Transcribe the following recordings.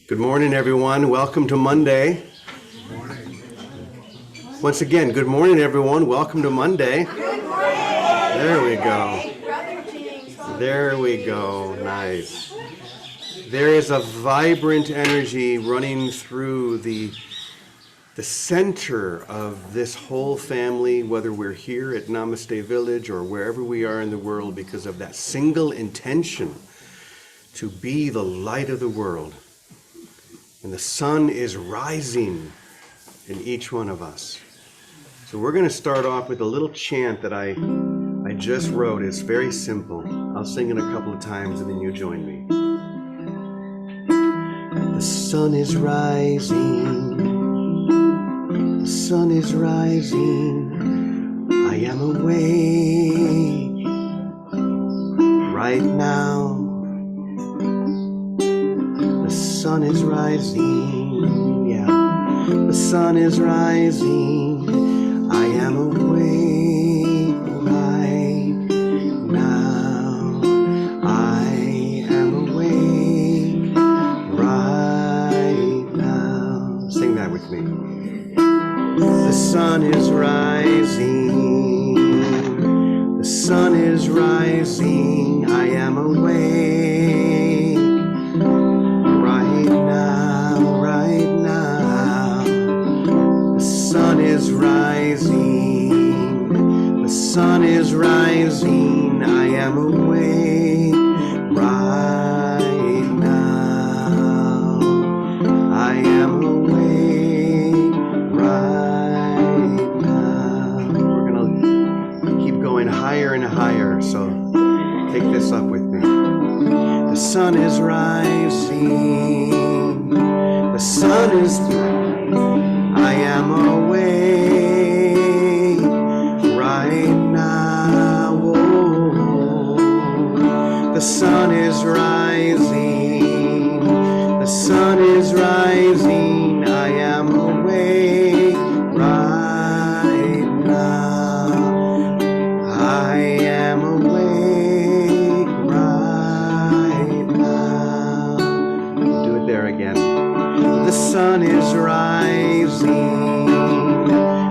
Good morning, everyone. Welcome to Monday. Good morning. Once again, good morning, everyone. Welcome to Monday. Good morning. There we go. Brother James. There we go. Nice. There is a vibrant energy running through the center of this whole family, whether we're here at Namaste Village or wherever we are in the world, because of that single intention to be the light of the world. And the sun is rising in each one of us. So we're going to start off with a little chant that I just wrote. It's very simple. I'll sing it a couple of times and then you join me. The sun is rising. The sun is rising. I am awake right now. The sun is rising, yeah. The sun is rising. I am awake right now. I am awake right now. Sing that with me. The sun is rising. The sun is rising. I am awake. The sun is rising, I am awake right now. I am awake right now. We're going to keep going higher and higher, so take this up with me. The sun is rising. The sun is rising. I am awake right now. Oh, the sun is rising. The sun is rising. I am awake right now. I am awake right now. Do it there again. The sun is rising.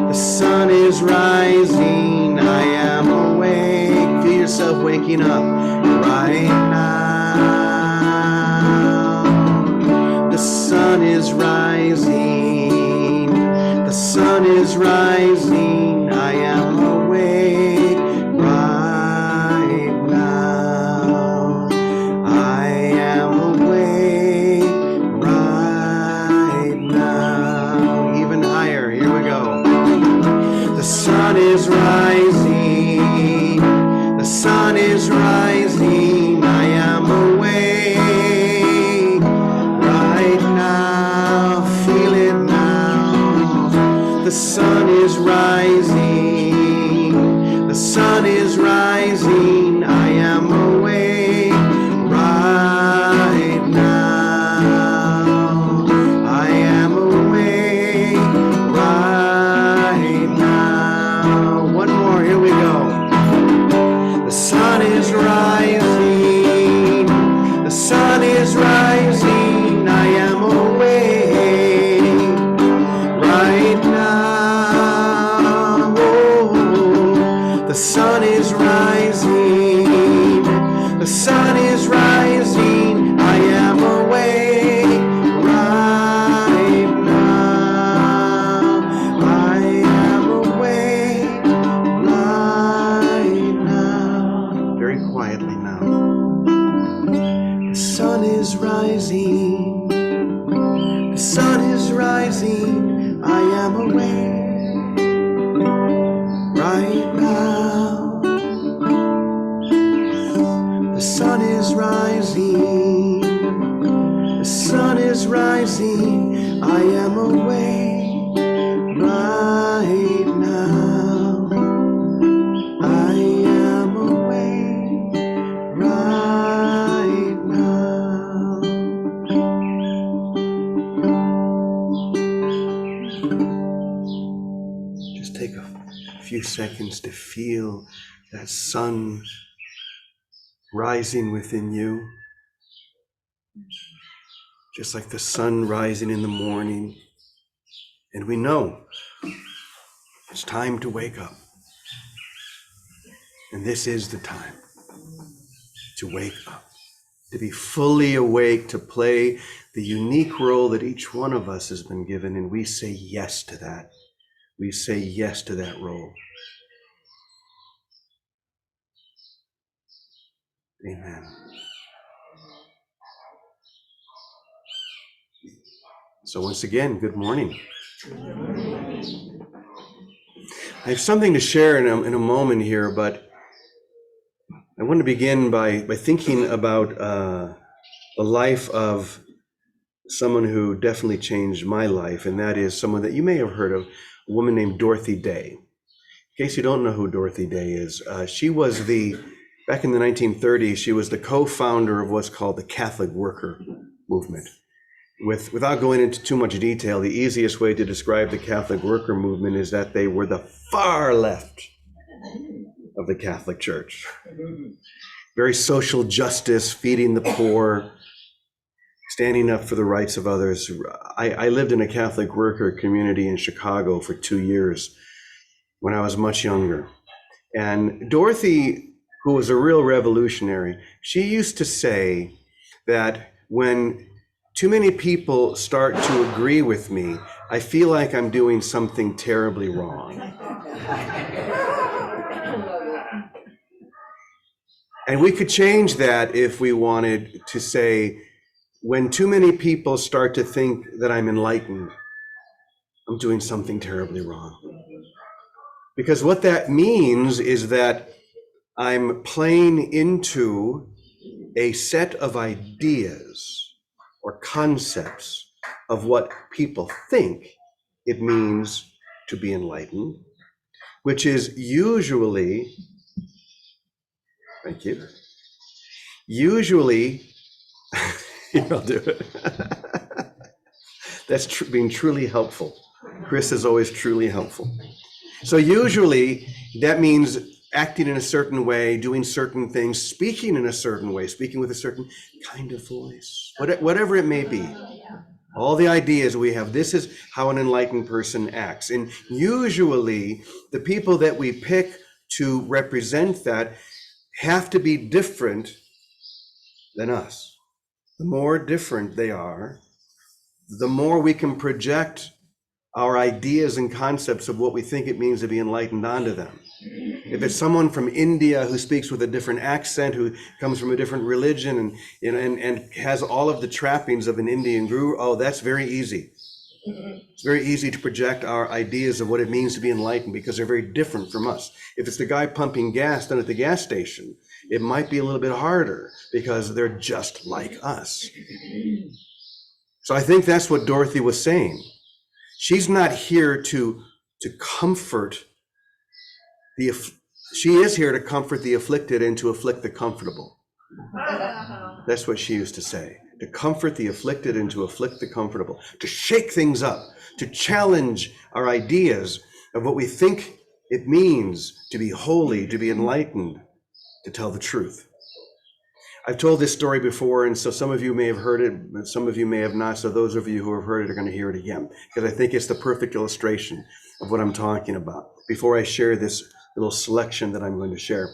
The sun is rising. I am awake. Feel yourself waking up right now. The sun is rising. The sun is rising. I am awake right now. I am awake right now. Even higher. Here we go. The sun is rising. The sun is rising. I am awake right now. Feel it now. The sun is rising. The sun is rising. I am awake right now. I am awake right now. One more, here we go. The sun is rising. The sun is rising. I am awake right now. Oh, the sun is rising. The sun is rising. I am awake right now. I am awake right now. Very quietly now. The sun is rising. The sun is rising. I am awake right now. The sun is rising. The sun is rising. I am awake right now. I am awake right now. Just take a few seconds to feel that sun rising within you. just like the sun rising in the morning. And we know it's time to wake up. And this is the time to wake up, to be fully awake, to play the unique role that each one of us has been given. And we say yes to that. We say yes to that role. Amen. So once again, good morning. I have something to share in a moment here, but I want to begin by thinking about the life of someone who definitely changed my life, and that is someone that you may have heard of, a woman named Dorothy Day. In case you don't know who Dorothy Day is, she was back in the 1930s, she was the co-founder of what's called the Catholic Worker Movement. Without going into too much detail, the easiest way to describe the Catholic Worker Movement is that they were the far left of the Catholic Church. Very social justice, feeding the poor, standing up for the rights of others. I lived in a Catholic worker community in Chicago for 2 years when I was much younger. And Dorothy, who was a real revolutionary, she used to say that when too many people start to agree with me, I feel like I'm doing something terribly wrong. And we could change that if we wanted to say, when too many people start to think that I'm enlightened, I'm doing something terribly wrong. Because what that means is that I'm playing into a set of ideas or concepts of what people think it means to be enlightened, which is usually, thank you, usually, I'll do it. That's being truly helpful. Chris is always truly helpful. So usually that means acting in a certain way, doing certain things, speaking in a certain way, speaking with a certain kind of voice, whatever it may be. All the ideas we have, this is how an enlightened person acts. And usually the people that we pick to represent that have to be different than us. The more different they are, the more we can project our ideas and concepts of what we think it means to be enlightened onto them. If it's someone from India who speaks with a different accent, who comes from a different religion and has all of the trappings of an Indian guru, oh, that's very easy. It's very easy to project our ideas of what it means to be enlightened because they're very different from us. If it's the guy pumping gas down at the gas station, it might be a little bit harder because they're just like us. So I think that's what Dorothy was saying. She's not here to comfort she is here to comfort the afflicted and to afflict the comfortable. That's what she used to say, to comfort the afflicted and to afflict the comfortable, to shake things up, to challenge our ideas of what we think it means to be holy, to be enlightened, to tell the truth. I've told this story before, and so some of you may have heard it, but some of you may have not. So those of you who have heard it are going to hear it again, because I think it's the perfect illustration of what I'm talking about. Before I share this little selection that I'm going to share.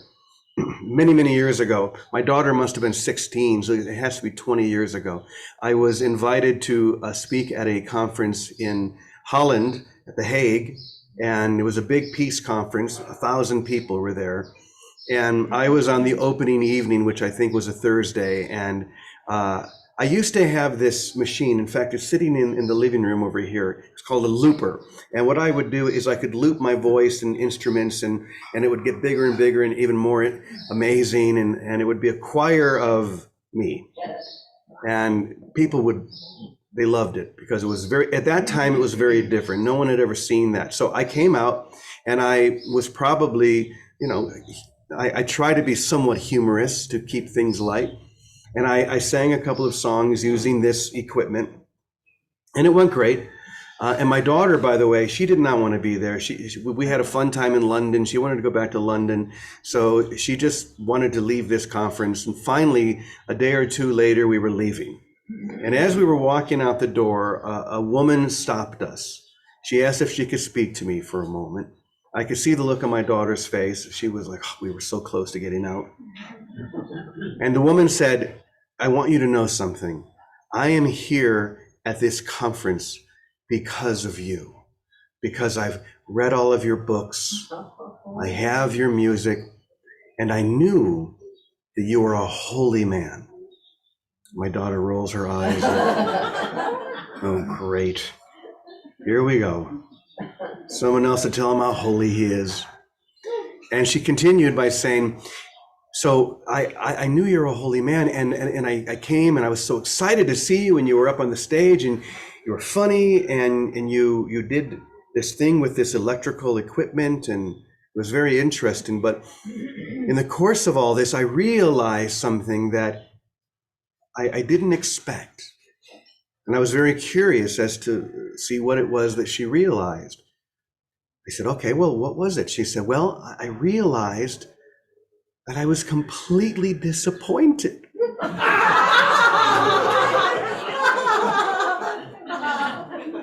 Many, many years ago, my daughter must have been 16, so it has to be 20 years ago. I was invited to speak at a conference in Holland at The Hague, and it was a big peace conference. 1,000 people were there. And I was on the opening evening, which I think was a Thursday. And I used to have this machine. In fact, it's sitting in the living room over here. It's called a looper. And what I would do is I could loop my voice and instruments, and it would get bigger and bigger and even more amazing. And it would be a choir of me. And people they loved it because it was at that time, it was very different. No one had ever seen that. So I came out and I was probably, I try to be somewhat humorous to keep things light. And I sang a couple of songs using this equipment, and it went great. And my daughter, by the way, she did not want to be there. We had a fun time in London. She wanted to go back to London. So she just wanted to leave this conference. And finally, a day or two later, we were leaving. And as we were walking out the door, a woman stopped us. She asked if she could speak to me for a moment. I could see the look on my daughter's face. She was like, oh, we were so close to getting out. And the woman said, I want you to know something. I am here at this conference because of you, because I've read all of your books, I have your music, and I knew that you were a holy man. My daughter rolls her eyes. Oh, great. Here we go. Someone else to tell him how holy he is. And she continued by saying, so I knew you're a holy man, and I came and I was so excited to see you, and you were up on the stage and you were funny, and you did this thing with this electrical equipment, and it was very interesting. But in the course of all this, I realized something that I didn't expect. And I was very curious as to see what it was that she realized. I said, okay, well, what was it? She said, well, I realized that I was completely disappointed.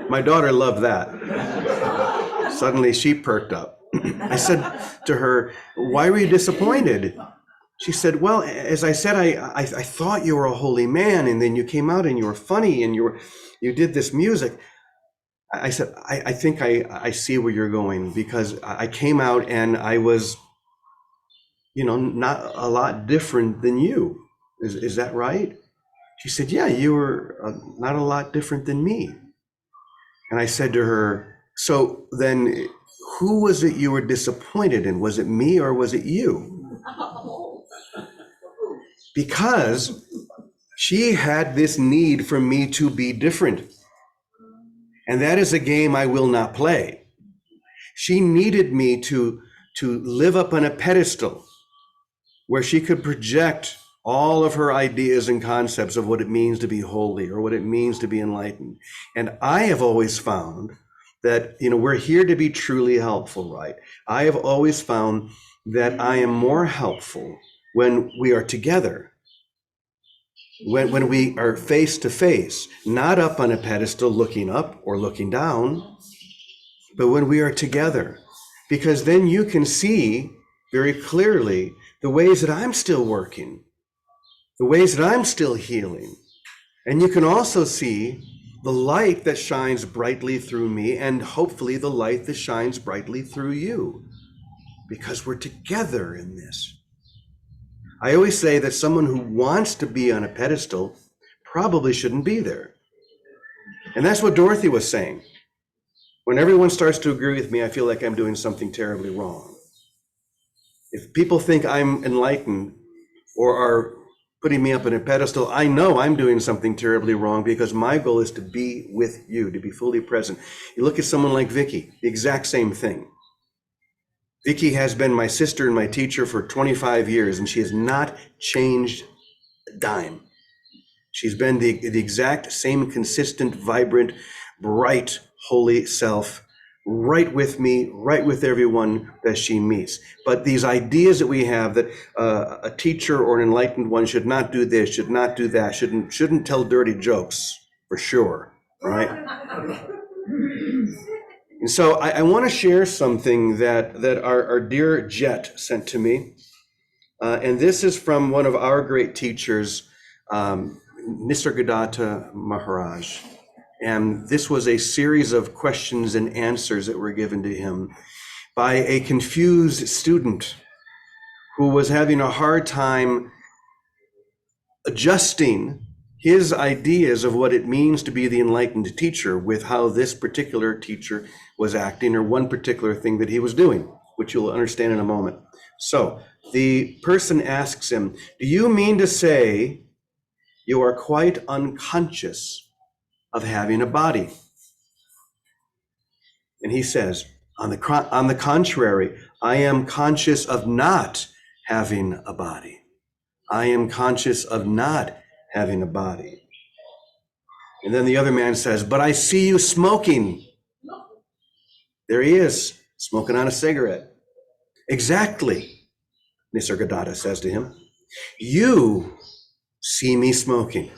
My daughter loved that. Suddenly she perked up. I said to her, why were you disappointed? She said, well, as I said, I thought you were a holy man, and then you came out and you were funny and you did this music. I said, I think I see where you're going, because I came out and I was, not a lot different than you. Is that right? She said, yeah, you were not a lot different than me. And I said to her, so then who was it you were disappointed in? Was it me or was it you? Because she had this need for me to be different. And that is a game I will not play. She needed me to live up on a pedestal where she could project all of her ideas and concepts of what it means to be holy or what it means to be enlightened. And I have always found that, we're here to be truly helpful, right? I have always found that I am more helpful when we are together, when we are face to face, not up on a pedestal looking up or looking down, but when we are together, because then you can see very clearly the ways that I'm still working, the ways that I'm still healing. And you can also see the light that shines brightly through me, and hopefully the light that shines brightly through you, because we're together in this. I always say that someone who wants to be on a pedestal probably shouldn't be there. And that's what Dorothy was saying. When everyone starts to agree with me, I feel like I'm doing something terribly wrong. If people think I'm enlightened or are putting me up on a pedestal, I know I'm doing something terribly wrong, because my goal is to be with you, to be fully present. You look at someone like Vicki, the exact same thing. Vicki has been my sister and my teacher for 25 years, and she has not changed a dime. She's been the exact same consistent, vibrant, bright, holy self, right with me, right with everyone that she meets. But these ideas that we have that a teacher or an enlightened one should not do this, should not do that, shouldn't tell dirty jokes, for sure, right? And so I want to share something that our dear Jet sent to me. And this is from one of our great teachers, Nisargadatta Maharaj. And this was a series of questions and answers that were given to him by a confused student who was having a hard time adjusting his ideas of what it means to be the enlightened teacher with how this particular teacher was acting, or one particular thing that he was doing, which you'll understand in a moment. So the person asks him, do you mean to say you are quite unconscious of having a body? And he says, on the contrary, I am conscious of not having a body. I am conscious of not having a body. And then the other man says, but I see you smoking. There he is, smoking on a cigarette. Exactly, Nisargadatta says to him. You see me smoking.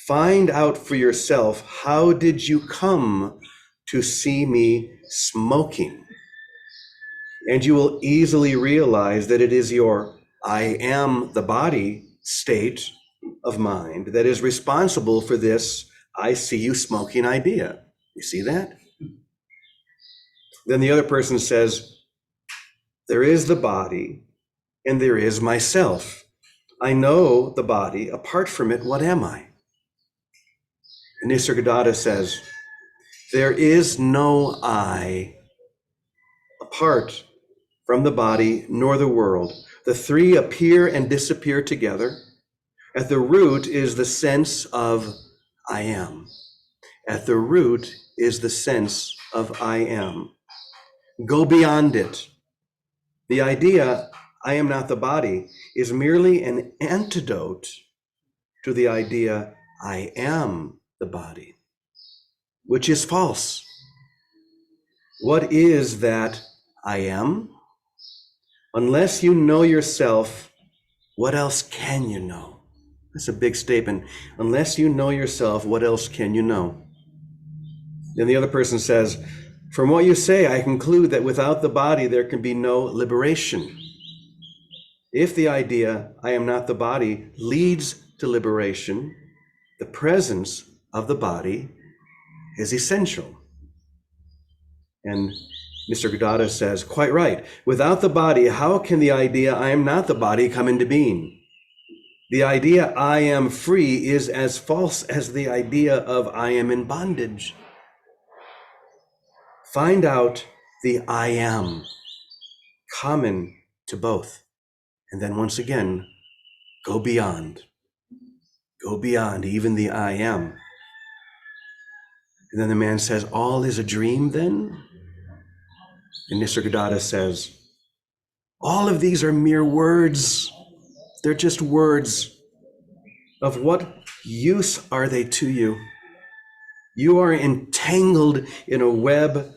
Find out for yourself, how did you come to see me smoking? And you will easily realize that it is your I am the body state of mind that is responsible for this I see you smoking idea. You see that? Then the other person says, there is the body and there is myself. I know the body. Apart from it, what am I? And Nisargadatta says, there is no I apart from the body nor the world. The three appear and disappear together. At the root is the sense of I am. At the root is the sense of I am. Go beyond it. The idea, I am not the body, is merely an antidote to the idea, I am the body, which is false. What is that I am? Unless you know yourself, what else can you know? That's a big statement. Unless you know yourself, what else can you know? Then the other person says, from what you say, I conclude that without the body, there can be no liberation. If the idea, I am not the body, leads to liberation, the presence of the body is essential. And Mr. Gadatta says, quite right. Without the body, how can the idea, I am not the body, come into being? The idea, I am free, is as false as the idea of I am in bondage. Find out the I am common to both. And then once again, go beyond. Go beyond even the I am. And then the man says, all is a dream then? And Nisargadatta says, all of these are mere words. They're just words. Of what use are they to you? You are entangled in a web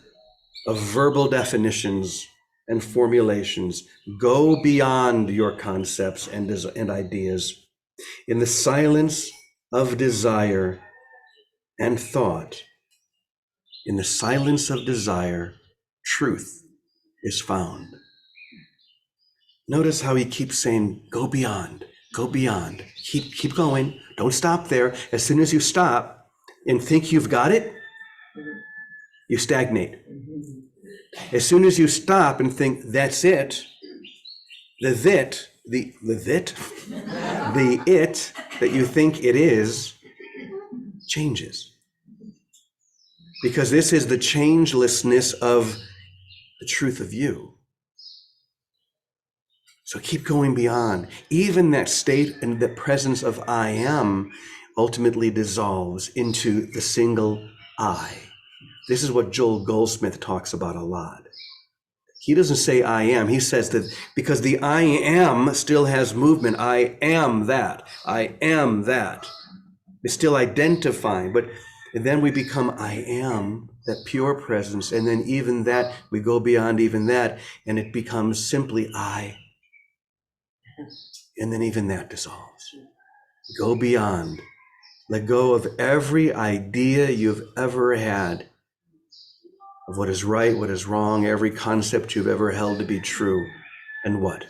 of verbal definitions and formulations. Go beyond your concepts and ideas. In the silence of desire and thought, in the silence of desire, truth is found. Notice how he keeps saying, go beyond, go beyond. Keep going. Don't stop there. As soon as you stop and think you've got it, you stagnate. As soon as you stop and think that's it, the it that you think it is changes. Because this is the changelessness of the truth of you. So keep going beyond. Even that state and the presence of I am ultimately dissolves into the single I. This is what Joel Goldsmith talks about a lot. He doesn't say I am. He says that because the I am still has movement. I am that. I am that. It's still identifying, but then we become I am, that pure presence, and then even that, we go beyond even that, and it becomes simply I. And then even that dissolves. Go beyond. Let go of every idea you've ever had of what is right, what is wrong, every concept you've ever held to be true. And what?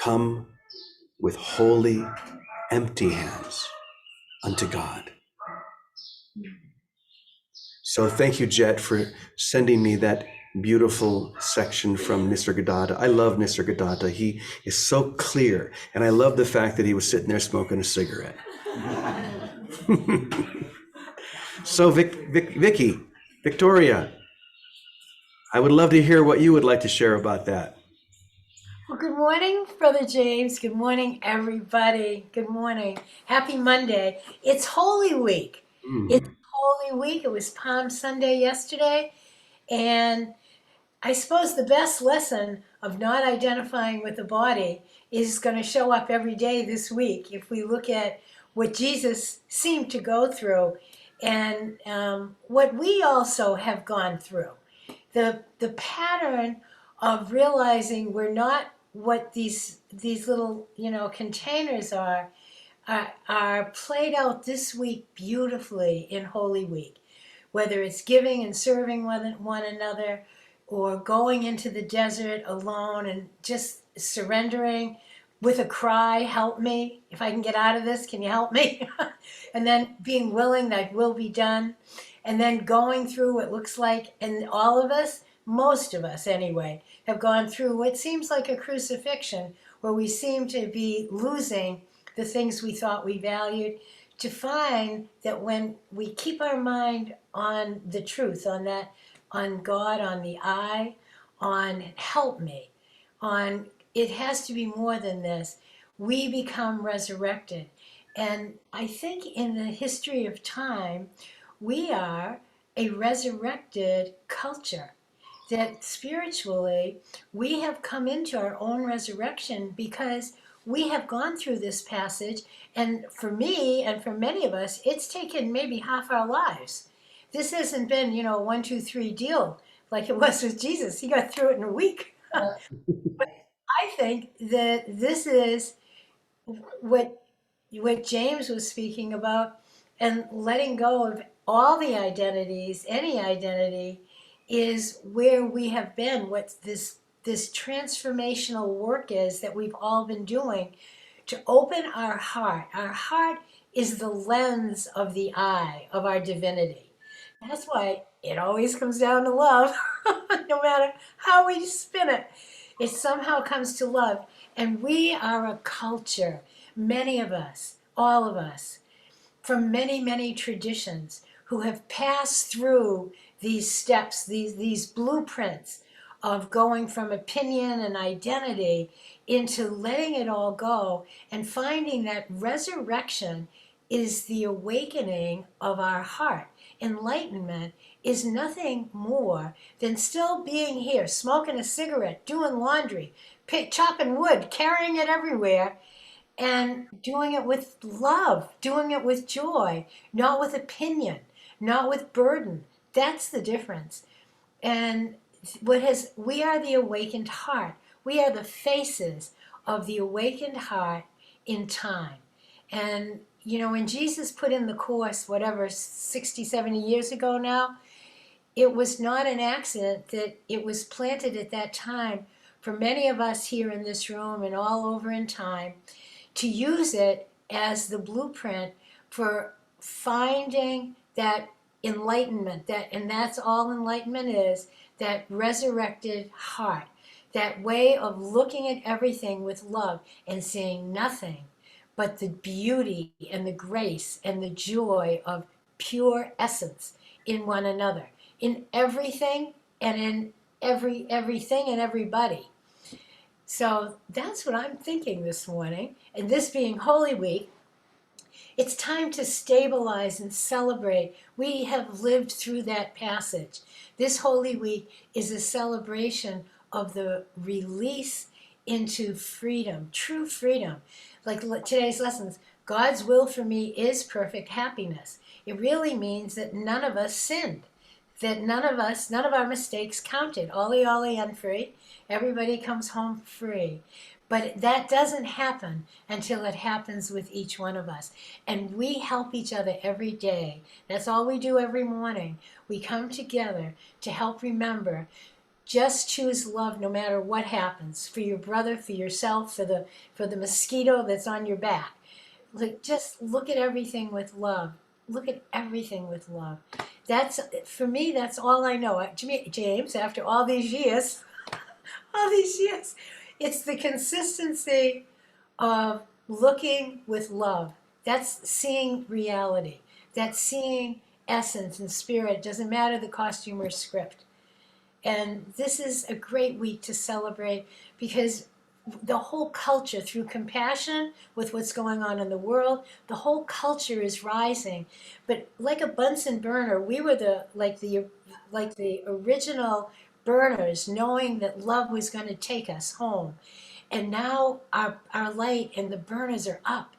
Come with holy, empty hands unto God. So thank you, Jet, for sending me that beautiful section from Nisargadatta. I love Nisargadatta. He is so clear. And I love the fact that he was sitting there smoking a cigarette. So Vicki, Victoria, I would love to hear what you would like to share about that. Well, good morning, Brother James. Good morning, everybody. Good morning. Happy Monday. It's Holy Week. It's Holy Week. It was Palm Sunday yesterday. And I suppose the best lesson of not identifying with the body is going to show up every day this week if we look at what Jesus seemed to go through and what we also have gone through. The pattern of realizing we're not what these little containers are, are played out this week beautifully in Holy Week, whether it's giving and serving one another, or going into the desert alone and just surrendering with a cry, help me. If I can get out of this, can you help me? And then being willing, that will be done. And then going through what looks like, and all of us, most of us anyway, have gone through what seems like a crucifixion, where we seem to be losing the things we thought we valued, to find that when we keep our mind on the truth, on that, on God, on the I, on help me, on it has to be more than this, we become resurrected. And I think in the history of time, we are a resurrected culture. That spiritually, we have come into our own resurrection because we have gone through this passage. And for me, and for many of us, it's taken maybe half our lives. This hasn't been, a 1, 2, 3 deal like it was with Jesus. He got through it in a week. But I think that this is what James was speaking about, and letting go of all the identities, any identity, is where we have been. What this transformational work is that we've all been doing to open our heart. Our heart is the lens of the eye of our divinity. That's why it always comes down to love, no matter how we spin it. It somehow comes to love. And we are a culture, many of us, all of us, from many, many traditions, who have passed through these steps, these blueprints of going from opinion and identity into letting it all go and finding that resurrection is the awakening of our heart. Enlightenment is nothing more than still being here, smoking a cigarette, doing laundry, chopping wood, carrying it everywhere, and doing it with love, doing it with joy, not with opinion, not with burden. That's the difference. And we are the awakened heart. We are the faces of the awakened heart in time. And when Jesus put in the course, whatever, 60, 70 years ago now, it was not an accident that it was planted at that time for many of us here in this room and all over in time, to use it as the blueprint for finding that enlightenment, and that's all enlightenment is, that resurrected heart, that way of looking at everything with love and seeing nothing but the beauty and the grace and the joy of pure essence in one another, in everything and in everything and everybody. So that's what I'm thinking this morning. And this being Holy Week, it's time to stabilize and celebrate. We have lived through that passage. This Holy Week is a celebration of the release into freedom, true freedom. Like today's lessons, God's will for me is perfect happiness. It really means that none of us sinned, that none of our mistakes counted. Ollie, ollie, and free. Everybody comes home free. But that doesn't happen until it happens with each one of us. And we help each other every day. That's all we do every morning. We come together to help remember. Just choose love no matter what happens. For your brother, for yourself, for the mosquito that's on your back. Just look at everything with love. Look at everything with love. For me, that's all I know. James, after all these years, it's the consistency of looking with love. That's seeing reality. That's seeing essence and spirit. It doesn't matter the costume or script. And this is a great week to celebrate, because the whole culture, through compassion with what's going on in the world, the whole culture is rising. But like a Bunsen burner, we were the original burners, knowing that love was going to take us home. And now our light and the burners are up,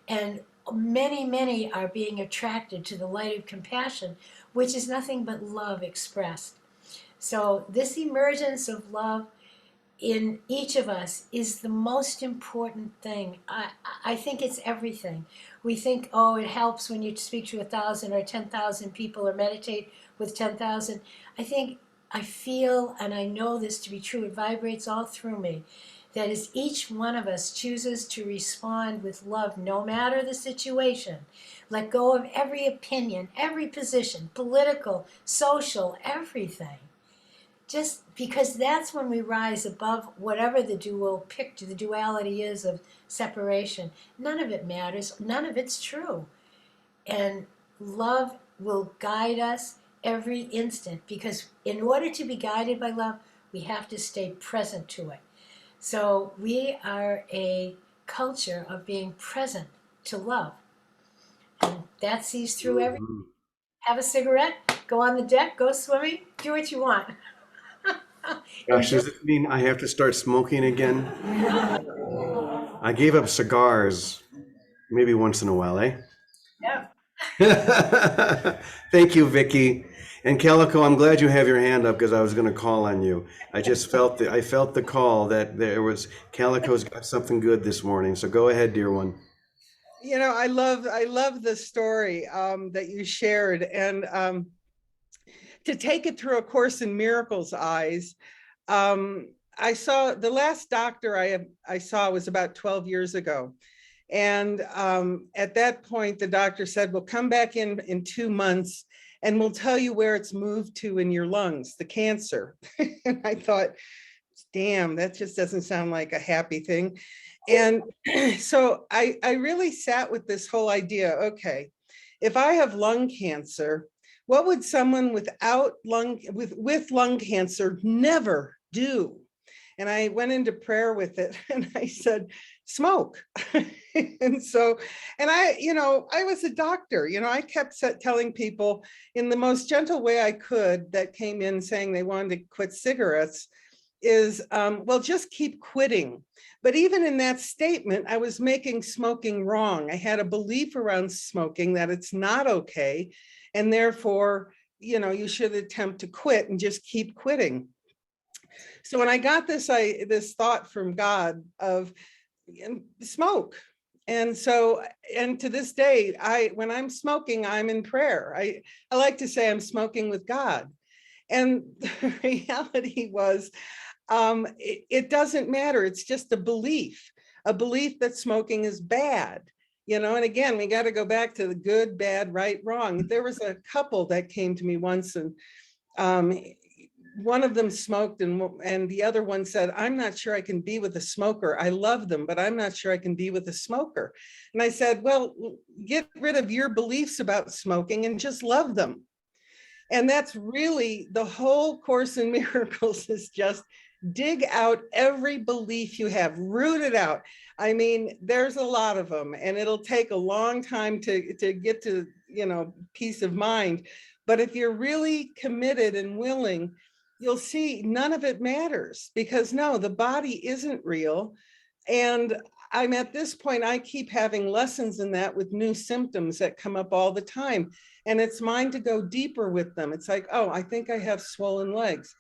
and many are being attracted to the light of compassion, which is nothing but love expressed. So this emergence of love in each of us is the most important thing. I think it's everything. We think, oh, it helps when you speak to 1,000 or 10,000 people or meditate with 10,000. I feel, and I know this to be true, it vibrates all through me, that as each one of us chooses to respond with love, no matter the situation, let go of every opinion, every position, political, social, everything, just because that's when we rise above whatever the dual picture, the duality is of separation. None of it matters. None of it's true. And love will guide us every instant, because in order to be guided by love, we have to stay present to it. So we are a culture of being present to love. And that sees through everything. Mhm. Have a cigarette, go on the deck, go swimming, do what you want. Gosh, Enjoy. does it mean I have to start smoking again? I gave up cigars maybe once in a while, eh? Yeah. Thank you, Vicki. And Calico, I'm glad you have your hand up because I was going to call on you. I felt the call that there was Calico's got something good this morning. So go ahead, dear one. You know, I love the story that you shared, and to take it through A Course in Miracles eyes. I saw the last doctor I saw was about 12 years ago. And at that point, the doctor said, "We'll come back in 2 months and we'll tell you where it's moved to in your lungs, the cancer." And I thought, damn, that just doesn't sound like a happy thing. And so I really sat with this whole idea. Okay, if I have lung cancer, what would someone with lung cancer never do? And I went into prayer with it, and I said, smoke. And so, and I was a doctor, I kept telling people in the most gentle way I could that came in saying they wanted to quit cigarettes is, well, just keep quitting. But even in that statement, I was making smoking wrong. I had a belief around smoking that it's not okay. And therefore, you should attempt to quit and just keep quitting. So when I got this thought from God of smoke. And so, and to this day, when I'm smoking, I'm in prayer. I like to say I'm smoking with God. And the reality was, it doesn't matter. It's just a belief that smoking is bad. And again, we got to go back to the good, bad, right, wrong. There was a couple that came to me once, and one of them smoked, and the other one said, "I'm not sure I can be with a smoker. I love them, but I'm not sure I can be with a smoker." And I said, well, get rid of your beliefs about smoking and just love them. And that's really the whole Course in Miracles, is just dig out every belief you have, root it out. I mean, there's a lot of them, and it'll take a long time to get to, peace of mind. But if you're really committed and willing, you'll see none of it matters, because no, the body isn't real. And I'm at this point, I keep having lessons in that with new symptoms that come up all the time. And it's mine to go deeper with them. It's like, oh, I think I have swollen legs.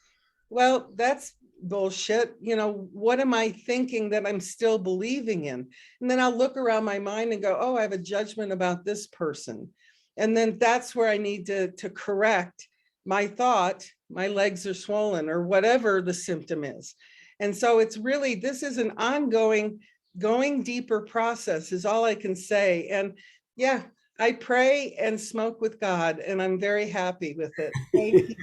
Well, that's bullshit. What am I thinking that I'm still believing in? And then I'll look around my mind and go, oh, I have a judgment about this person. And then that's where I need to correct my thought, my legs are swollen, or whatever the symptom is. And so it's really, this is an ongoing, going deeper process is all I can say. And yeah, I pray and smoke with God, and I'm very happy with it. Thank you.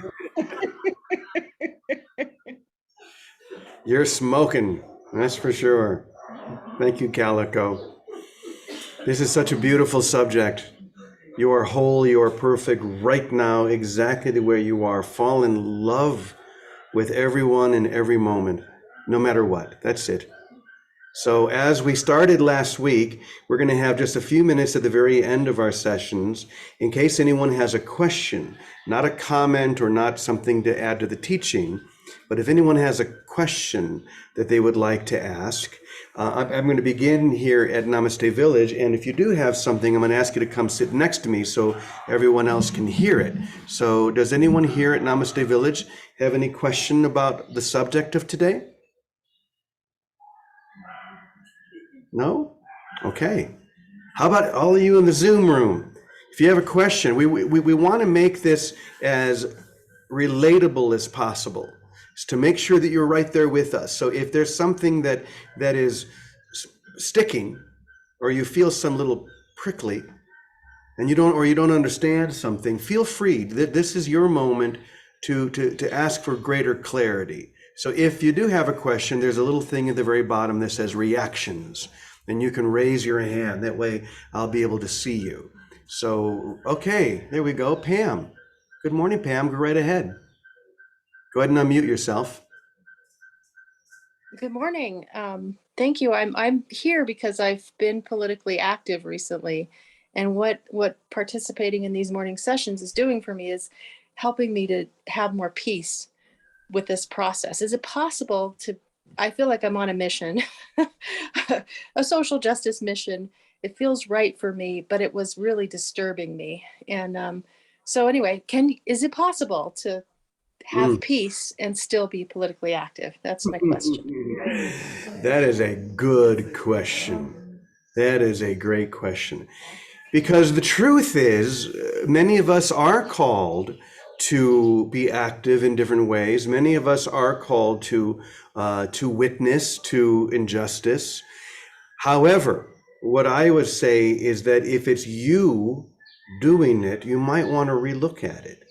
You're smoking, that's for sure. Thank you, Calico. This is such a beautiful subject. You are whole, you are perfect right now, exactly the way you are. Fall in love with everyone in every moment, no matter what. That's it. So as we started last week, we're going to have just a few minutes at the very end of our sessions in case anyone has a question, not a comment or not something to add to the teaching, but if anyone has a question that they would like to ask. I'm going to begin here at Namaste Village, and if you do have something, I'm going to ask you to come sit next to me so everyone else can hear it. So does anyone here at Namaste Village have any question about the subject of today? No? Okay. How about all of you in the Zoom room? If you have a question, we want to make this as relatable as possible, is to make sure that you're right there with us. So if there's something that is sticking, or you feel some little prickly, and you don't understand something, feel free. This is your moment to ask for greater clarity. So if you do have a question, there's a little thing at the very bottom that says reactions, and you can raise your hand. That way I'll be able to see you. So, okay, there we go. Pam. Good morning, Pam. Go right ahead. Go ahead and unmute yourself. Good morning. Thank you. I'm here because I've been politically active recently, and what participating in these morning sessions is doing for me is helping me to have more peace with this process. Is it possible to? I feel like I'm on a mission, a social justice mission. It feels right for me, but it was really disturbing me. And so anyway, is it possible to have peace and still be politically active? That's my question. That is a good question. That is a great question. Because the truth is, many of us are called to be active in different ways. Many of us are called to witness to injustice. However, what I would say is that if it's you doing it, you might want to relook at it.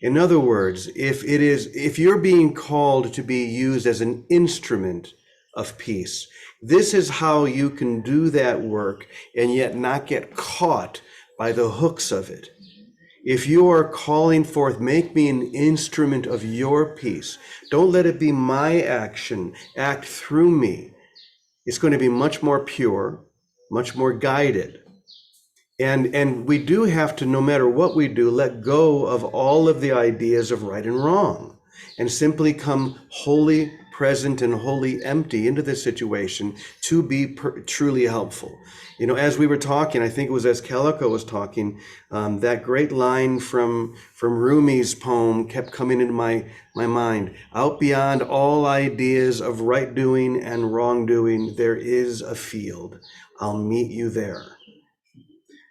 In other words, if you're being called to be used as an instrument of peace, this is how you can do that work and yet not get caught by the hooks of it. If you are calling forth, make me an instrument of your peace. Don't let it be my action, act through me. It's going to be much more pure, much more guided. And we do have to, no matter what we do, let go of all of the ideas of right and wrong and simply come wholly present and wholly empty into this situation to be truly helpful. You know, as we were talking, I think it was as Calico was talking, that great line from Rumi's poem kept coming into my mind. Out beyond all ideas of right doing and wrongdoing, there is a field. I'll meet you there.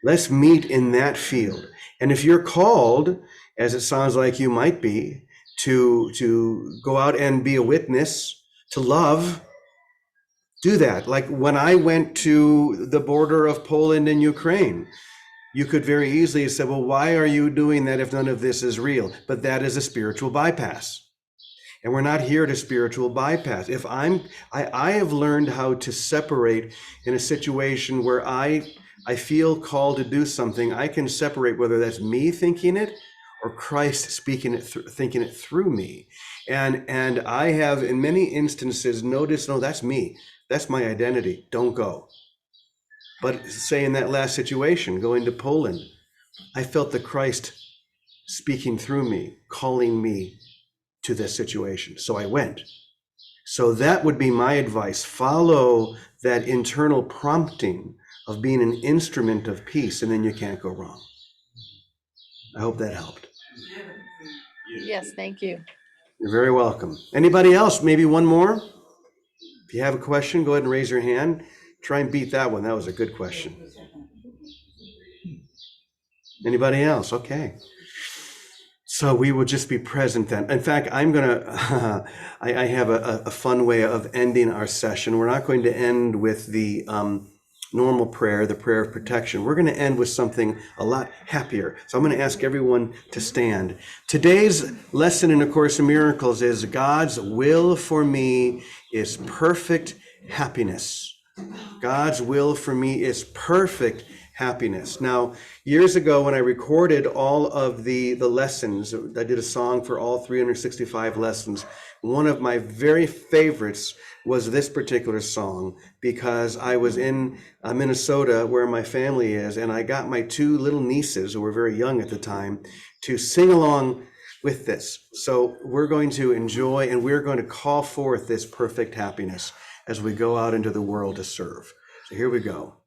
Let's meet in that field. And if you're called, as it sounds like you might be, to go out and be a witness, to love, do that. Like when I went to the border of Poland and Ukraine, you could very easily say, well, why are you doing that if none of this is real? But that is a spiritual bypass. And we're not here to spiritual bypass. If I have learned how to separate in a situation where I feel called to do something. I can separate whether that's me thinking it or Christ speaking it, thinking it through me. And I have in many instances noticed, no, that's me. That's my identity. Don't go. But say in that last situation, going to Poland, I felt the Christ speaking through me, calling me to this situation. So I went. So that would be my advice. Follow that internal prompting of being an instrument of peace, and then you can't go wrong. I hope that helped. Yes, thank you. You're very welcome. Anybody else? Maybe one more? If you have a question, go ahead and raise your hand. Try and beat that one. That was a good question. Anybody else? Okay. So we will just be present then. In fact, I'm going to, I have a fun way of ending our session. We're not going to end with the normal prayer, the prayer of protection. We're going to end with something a lot happier. So I'm going to ask everyone to stand. Today's lesson in A Course in Miracles is God's will for me is perfect happiness. God's will for me is perfect happiness. Now, years ago when I recorded all of the lessons, I did a song for all 365 lessons. One of my very favorites was this particular song because I was in Minnesota where my family is, and I got my two little nieces who were very young at the time to sing along with this. So we're going to enjoy and we're going to call forth this perfect happiness as we go out into the world to serve. So here we go.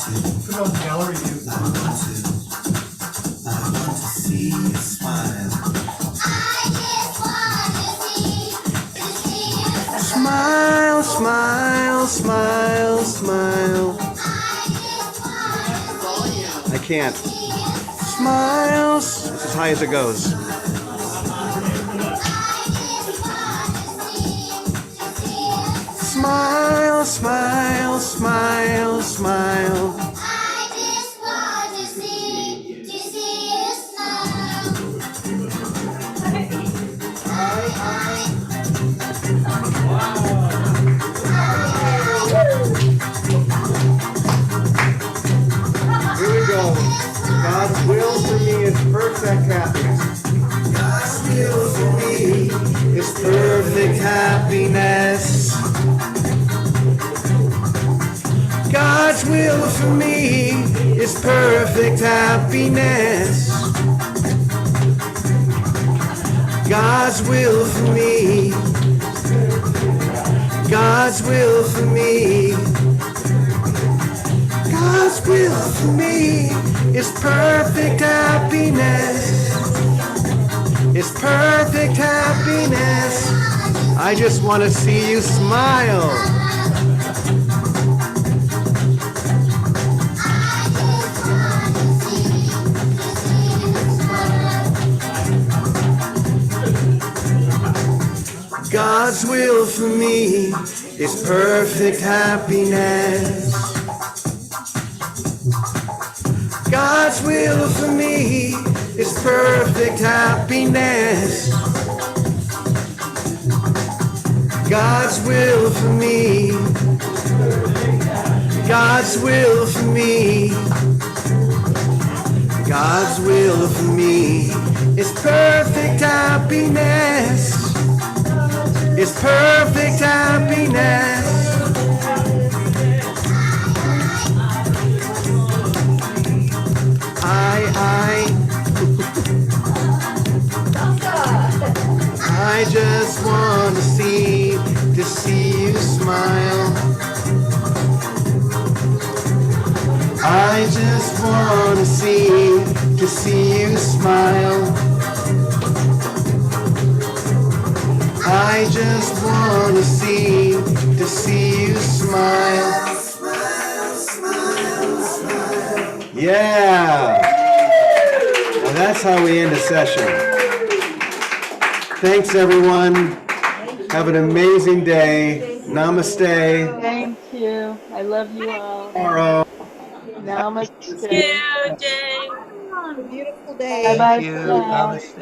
Put on gallery view. Smile, smile, smile, smile. I can't. Smiles. It's as high as it goes. Smile, smile, smile, smile. Here we go. God's will for me is perfect happiness. God's will for me is perfect happiness. God's will for me is perfect happiness. God's will for me. God's will for me. God's will for me is perfect happiness. It's perfect happiness. I just want to see you smile. God's will for me is perfect happiness. God's will for me is perfect happiness. God's will for me. God's will for me. God's will for me is perfect happiness. It's perfect happiness. I just want to see you smile. I just want to see you smile. I just want to see you smile. Yeah. Well, that's how we end a session. Thanks, everyone. Have an amazing day. Namaste. Thank you. I love you all. Tomorrow. Namaste. you, Jay. Beautiful day. Bye bye Thank you. for now. Namaste.